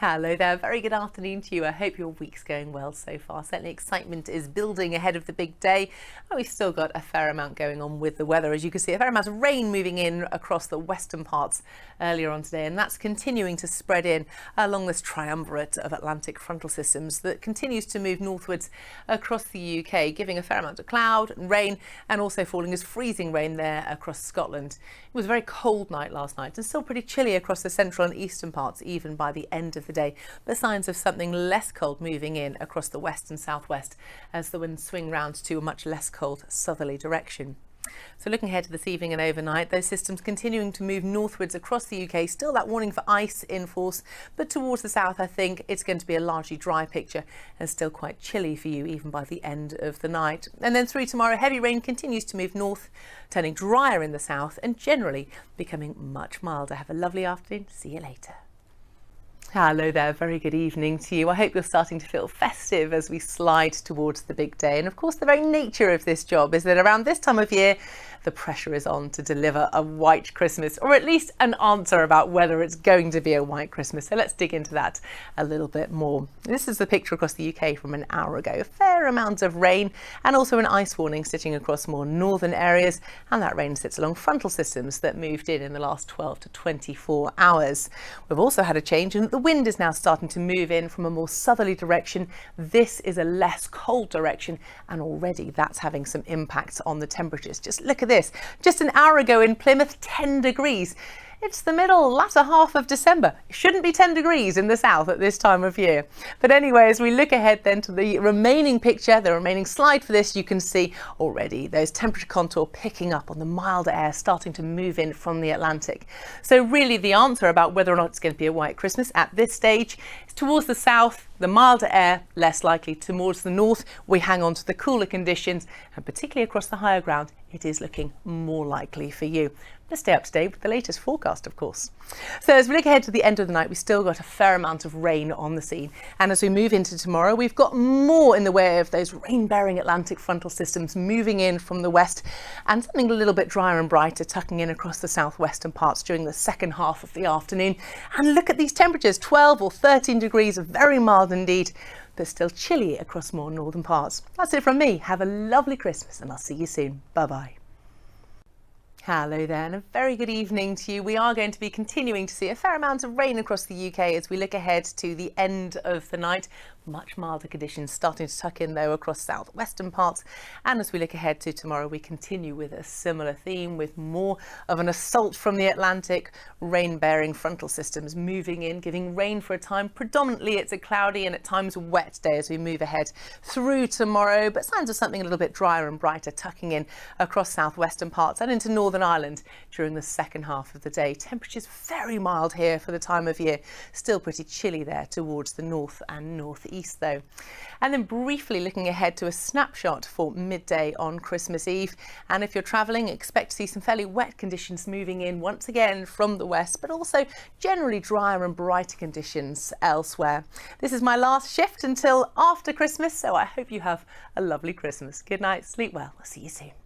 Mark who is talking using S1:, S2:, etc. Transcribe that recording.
S1: Hello there, very good afternoon to you. I hope your week's going well so far. Certainly excitement is building ahead of the big day. Oh, we've still got a fair amount going on with the weather. As you can see, a fair amount of rain moving in across the western parts earlier on today, and that's continuing to spread in along this triumvirate of Atlantic frontal systems that continues to move northwards across the UK, giving a fair amount of cloud and rain, and also falling as freezing rain there across Scotland. It was a very cold night last night and still pretty chilly across the central and eastern parts even by the end of the day, but signs of something less cold moving in across the west and southwest as the winds swing round to a much less cold southerly direction. So looking ahead to this evening and overnight, those systems continuing to move northwards across the UK. Still that warning for ice in force, but towards the south I think it's going to be a largely dry picture and still quite chilly for you even by the end of the night. And then through tomorrow, heavy rain continues to move north, turning drier in the south and generally becoming much milder. Have a lovely afternoon. See you later. Hello there, very good evening to you. I hope you're starting to feel festive as we slide towards the big day. And of course, the very nature of this job is that around this time of year, the pressure is on to deliver a white Christmas, or at least an answer about whether it's going to be a white Christmas. So let's dig into that a little bit more. This is the picture across the UK from an hour ago. A fair amount of rain and also an ice warning sitting across more northern areas. And that rain sits along frontal systems that moved in the last 12 to 24 hours. We've also had a change in that the wind is now starting to move in from a more southerly direction. This is a less cold direction, and already that's having some impacts on the temperatures. Just look at this. Just an hour ago in Plymouth, 10 degrees. It's the latter half of December. It shouldn't be 10 degrees in the south at this time of year. But anyway, as we look ahead then to the remaining picture, the remaining slide for this, you can see already those temperature contour picking up on the milder air starting to move in from the Atlantic. So really the answer about whether or not it's going to be a white Christmas at this stage is towards the south, the milder air less likely. Towards the north, we hang on to the cooler conditions, and particularly across the higher ground, it is looking more likely for you. Let's stay up to date with the latest forecast, of course. So as we look ahead to the end of the night, we've still got a fair amount of rain on the scene. And as we move into tomorrow, we've got more in the way of those rain-bearing Atlantic frontal systems moving in from the west, and something a little bit drier and brighter tucking in across the southwestern parts during the second half of the afternoon. And look at these temperatures, 12 or 13 degrees, very mild indeed, but still chilly across more northern parts. That's it from me. Have a lovely Christmas and I'll see you soon. Bye-bye. Hello there, and a very good evening to you. We are going to be continuing to see a fair amount of rain across the UK as we look ahead to the end of the night. Much milder conditions starting to tuck in though across southwestern parts. And as we look ahead to tomorrow, we continue with a similar theme with more of an assault from the Atlantic, rain-bearing frontal systems moving in, giving rain for a time. Predominantly it's a cloudy and at times wet day as we move ahead through tomorrow, but signs of something a little bit drier and brighter tucking in across southwestern parts and into Northern Ireland during the second half of the day. Temperatures very mild here for the time of year, still pretty chilly there towards the north and northeast though. And then briefly looking ahead to a snapshot for midday on Christmas Eve. And if you're travelling, expect to see some fairly wet conditions moving in once again from the west, but also generally drier and brighter conditions elsewhere. This is my last shift until after Christmas, so I hope you have a lovely Christmas. Good night, sleep well, I'll see you soon.